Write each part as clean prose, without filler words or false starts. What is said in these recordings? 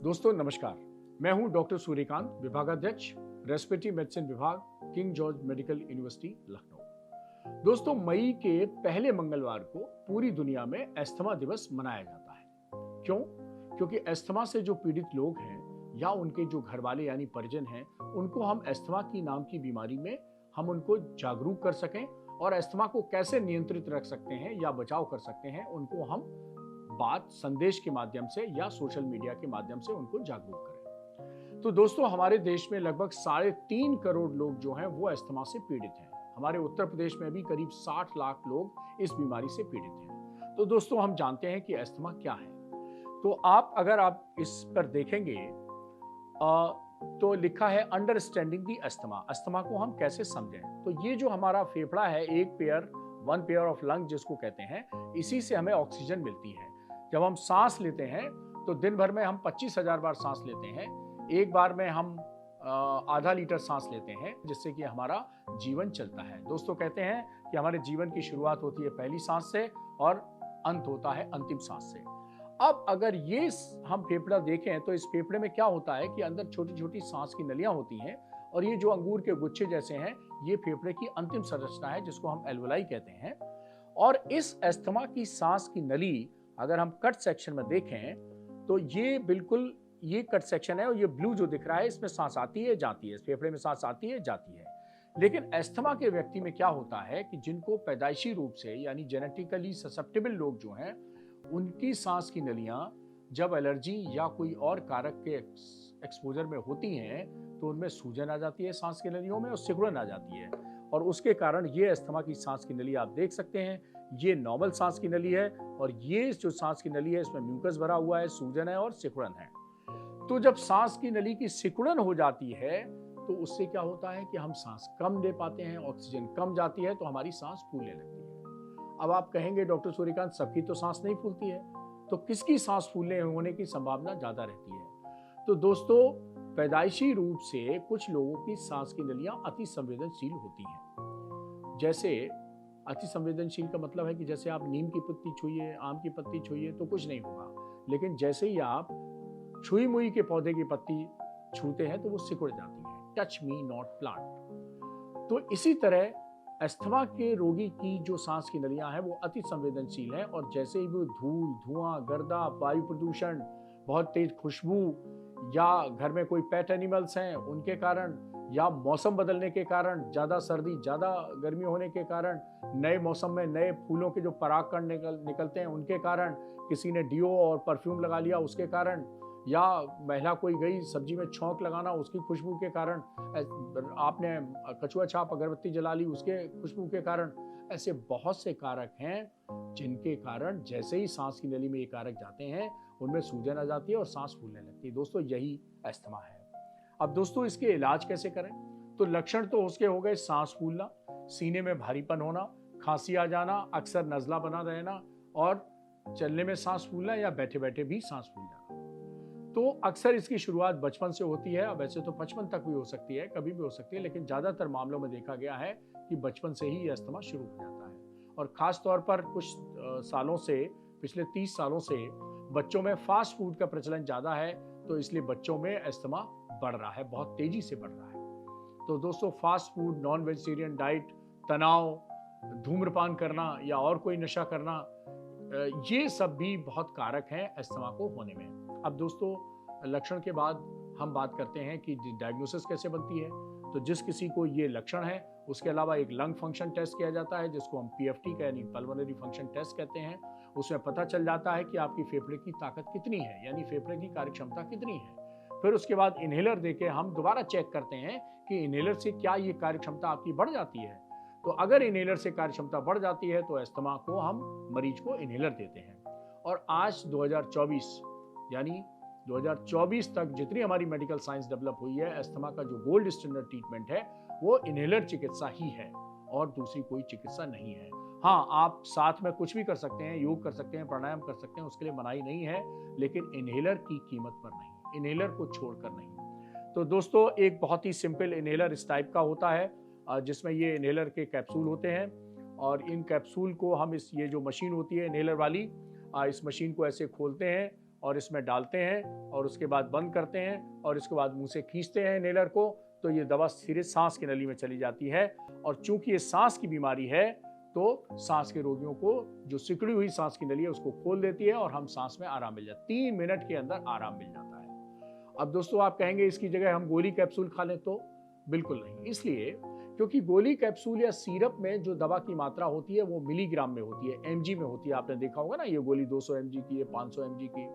दोस्तों नमस्कार, मैं हूं डॉक्टर सूर्यकांत, विभागाध्यक्ष रेस्पिरेटरी मेडिसिन विभाग, king George medical university Lucknow. दोस्तों, मई के पहले मंगलवार को पूरी दुनिया में अस्थमा दिवस मनाया जाता है। क्यों? क्योंकि अस्थमा से जो पीड़ित लोग हैं या उनके जो घर वाले यानी परिजन हैं, उनको हम अस्थमा की नाम की बीमारी में हम उनको जागरूक कर सकें और अस्थमा को कैसे नियंत्रित रख सकते हैं या बचाव कर सकते हैं, उनको हम बात संदेश के माध्यम से या सोशल मीडिया के माध्यम से उनको जागरूक करें। तो दोस्तों, हमारे देश में लगभग 3.5 करोड़ लोग जो हैं वो अस्थमा से पीड़ित हैं। हमारे उत्तर प्रदेश में भी करीब 60 लाख लोग इस बीमारी से पीड़ित हैं। तो दोस्तों, हम जानते हैं कि अस्थमा क्या है। तो अगर आप इस पर देखेंगे तो लिखा है अंडरस्टैंडिंग दी अस्थमा। अस्थमा को हम कैसे समझें? तो ये जो हमारा फेफड़ा है, वन पेयर ऑफ लंग जिसको कहते हैं, इसी से हमें ऑक्सीजन मिलती है। जब हम सांस लेते हैं तो दिन भर में हम 25,000 बार सांस लेते हैं। एक बार में हम आधा लीटर सांस लेते हैं, जिससे कि हमारा जीवन चलता है। दोस्तों, कहते हैं कि हमारे जीवन की शुरुआत होती है पहली सांस से और अंत होता है अंतिम सांस से। अब अगर ये हम फेफड़ा देखें तो इस फेफड़े में क्या होता है कि अंदर छोटी छोटी सांस की नलियां होती हैं और ये जो अंगूर के गुच्छे जैसे हैं, ये फेफड़े की अंतिम संरचना है जिसको हम एल्वोलाई कहते हैं। और इस अस्थमा की सांस की नली अगर हम कट सेक्शन में देखें तो ये कट सेक्शन है और ये ब्लू जो दिख रहा है, इसमें सांस आती है जाती है, इस फेफड़े में सांस आती है जाती है। लेकिन अस्थमा के व्यक्ति में क्या होता है कि जिनको पैदाइशी रूप से यानी जेनेटिकली ससेप्टेबल लोग जो हैं, उनकी सांस की नलियां जब एलर्जी या कोई और कारक के एक्सपोजर में होती हैं तो उनमें सूजन आ जाती है सांस की नलियों में और सिकुड़न आ जाती है और उसके कारण ये अस्थमा की सांस की नली आप देख सकते हैं। ये नॉर्मल सांस की नली है और ये जो सांस की नली है इसमें म्यूकस भरा हुआ है, सूजन है और सिकुड़न है। तो जब सांस की नली की सिकुड़न हो जाती है तो उससे क्या होता है कि हम सांस कम ले पाते हैं, ऑक्सीजन कम जाती है तो हमारी सांस फूलने लगती है। अब आप कहेंगे डॉक्टर सूर्यकांत, सबकी तो सांस नहीं फूलती है, तो किसकी सांस फूलने होने की संभावना ज्यादा रहती है? तो दोस्तों, पैदाइशी रूप से कुछ लोगों की सांस की नलियां अति संवेदनशील होती हैं। जैसे अति संवेदनशील का मतलब है कि जैसे आप नीम की पत्ती छूइए, आम की पत्ती छूइए तो कुछ नहीं होगा, लेकिन जैसे ही आप छुई मुई के पौधे की पत्ती छूते हैं तो वो सिकुड़ जाती है। Touch me not plant. तो इसी तरह अस्थमा के रोगी की जो सांस की नलियां हैं वो अति संवेदनशील हैं और जैसे ही वो धूल, धुआं, गर्दा, वायु प्रदूषण, बहुत तेज खुशबू या घर में कोई पेट एनिमल्स हैं उनके कारण या मौसम बदलने के कारण, ज़्यादा सर्दी ज़्यादा गर्मी होने के कारण, नए मौसम में नए फूलों के जो परागकण निकलते हैं उनके कारण, किसी ने डिओ और परफ्यूम लगा लिया उसके कारण, या महिला कोई गई सब्जी में छौंक लगाना उसकी खुशबू के कारण, आपने कछुआ छाप अगरबत्ती जला ली उसके खुशबू के कारण, ऐसे बहुत से कारक हैं जिनके कारण जैसे ही सांस की नली में ये कारक जाते हैं उनमें सूजन आ जाती है और सांस फूलने लगती है। दोस्तों, यही अस्थमा है। अब दोस्तों, इसके इलाज कैसे करें? तो लक्षण तो उसके हो गए सांस फूलना, सीने में भारीपन होना, खांसी आ जाना, अक्सर नज़ला बना रहना और चलने में सांस फूलना या बैठे बैठे भी सांस फूल जाना। तो अक्सर इसकी शुरुआत बचपन से होती है। अब वैसे तो 55 तक भी हो सकती है, कभी भी हो सकती है, लेकिन ज़्यादातर मामलों में देखा गया है कि बचपन से ही ये अस्थमा शुरू हो जाता है। और ख़ास तौर पर कुछ सालों से, पिछले 30 सालों से बच्चों में फास्ट फूड का प्रचलन ज़्यादा है, तो इसलिए बच्चों में अस्थमा बढ़ रहा है, बहुत तेजी से बढ़ रहा है। तो दोस्तों, fast food, non vegetarian diet, तनाव, धूम्रपान करना या और कोई नशा करना, ये सब भी बहुत कारक हैं अस्थमा को होने में। अब दोस्तों, लक्षण के बाद हम बात करते हैं कि डायग्नोसिस कैसे बनती है। तो जिस किसी को ये लक्षण है उसके अलावा एक लंग फंक्शन टेस्ट किया जाता है जिसको हम पीएफटी का यानी पल्मोनरी फंक्शन टेस्ट कहते हैं। उसमें पता चल जाता है कि आपकी फेफड़े की ताकत कितनी है, यानी फेफड़े की कार्यक्षमता कितनी है। फिर उसके बाद इनहेलर देके हम दोबारा चेक करते हैं कि इनहेलर से क्या ये कार्यक्षमता आपकी बढ़ जाती है। तो अगर इनहेलर से कार्यक्षमता बढ़ जाती है तो अस्थमा को हम मरीज को इनहेलर देते हैं। और आज 2024 यानी 2024 तक जितनी हमारी मेडिकल साइंस डेवलप हुई है, अस्थमा का जो गोल्ड स्टैंडर्ड ट्रीटमेंट है वो इनहेलर चिकित्सा ही है और दूसरी कोई चिकित्सा नहीं है। हाँ, आप साथ में कुछ भी कर सकते हैं, योग कर सकते हैं, प्राणायाम कर सकते हैं, उसके लिए मनाही नहीं है, लेकिन इनहेलर की कीमत पर नहीं, इनहेलर को छोड़कर नहीं। तो दोस्तों, एक बहुत ही सिंपल इनहेलर इस टाइप का होता है जिसमें ये इनहेलर के कैप्सूल होते हैं और इन कैप्सूल को हम ये जो मशीन होती है इनहेलर वाली, इस मशीन को ऐसे खोलते हैं और इसमें डालते हैं और उसके बाद बंद करते हैं और इसके बाद मुंह से खींचते हैं इनहेलर को, तो ये दवा सीधे सांस की नली में चली जाती है। और चूंकि ये सांस की बीमारी है तो सांस के रोगियों को जो सिकुड़ी हुई सांस की नली है उसको खोल देती है और हम सांस में आराम मिल जाता है। 3 मिनट के अंदर आराम मिल जाता है। अब दोस्तों आप कहेंगे इसकी जगह हम गोली कैप्सूल खा लें, तो बिल्कुल नहीं। इसलिए क्योंकि गोली कैप्सूल या सिरप में जो दवा की मात्रा होती है वो मिलीग्राम में होती है, एमजी में होती है। आपने देखा होगा ना, ये गोली 200 एमजी की है, 500 एमजी की।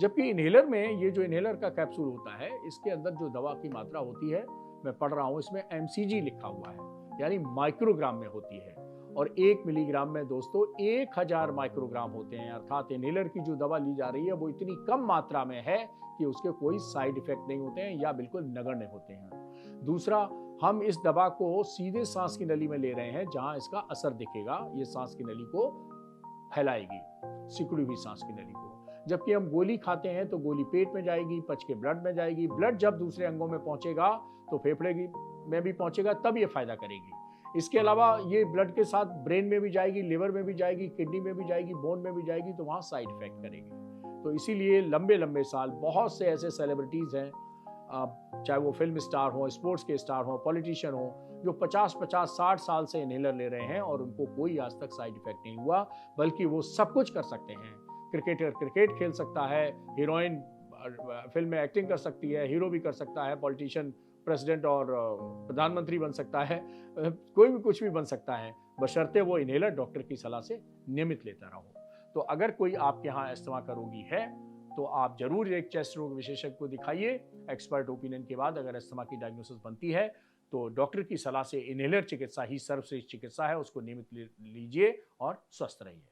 जबकि इनहेलर में, ये जो इनहेलर का कैप्सूल होता है, इसके अंदर जो दवा की मात्रा होती है, मैं पढ़ रहा हूँ, इसमें एमसीजी लिखा हुआ है, यानी माइक्रोग्राम में होती है। और 1 मिलीग्राम में दोस्तों 1000 माइक्रोग्राम होते हैं। अर्थात इनहेलर की जो दवा ली जा रही है वो इतनी कम मात्रा में है कि उसके कोई साइड इफेक्ट नहीं होते हैं या बिल्कुल नगण्य होते हैं। दूसरा, हम इस दवा को सीधे सांस की नली में ले रहे हैं जहां इसका असर दिखेगा, ये सांस की नली को फैलाएगी, सिकुड़ी हुई सांस की नली को। जबकि हम गोली खाते हैं तो गोली पेट में जाएगी, पच के ब्लड में जाएगी, ब्लड जब दूसरे अंगों में पहुंचेगा तो फेफड़े में भी पहुंचेगा, तब ये फायदा करेगी। इसके अलावा ये ब्लड के साथ ब्रेन में भी जाएगी, लिवर में भी जाएगी, किडनी में भी जाएगी, बोन में भी जाएगी, तो वहाँ साइड इफेक्ट करेगी। तो इसीलिए लंबे लंबे साल बहुत से ऐसे सेलिब्रिटीज़ हैं, चाहे वो फिल्म स्टार हो, स्पोर्ट्स के स्टार हो, पॉलिटिशियन हो, जो 50-50, 60 साल से इनहेलर ले रहे हैं और उनको कोई आज तक साइड इफेक्ट नहीं हुआ, बल्कि वो सब कुछ कर सकते हैं। क्रिकेटर क्रिकेट खेल सकता है, हीरोइन फिल्म में एक्टिंग कर सकती है, हीरो भी कर सकता है, पॉलिटिशियन प्रेसिडेंट और प्रधानमंत्री बन सकता है, कोई भी कुछ भी बन सकता है, बशर्ते वो इनहेलर डॉक्टर की सलाह से नियमित लेता रहो। तो अगर कोई आपके यहाँ अस्थमा का रोगी है तो आप जरूर एक चेस्ट रोग विशेषज्ञ को दिखाइए। एक्सपर्ट ओपिनियन के बाद अगर अस्थमा की डायग्नोसिस बनती है तो डॉक्टर की सलाह से इनहेलर चिकित्सा ही सर्वश्रेष्ठ चिकित्सा है, उसको नियमित लीजिए और स्वस्थ रहिए।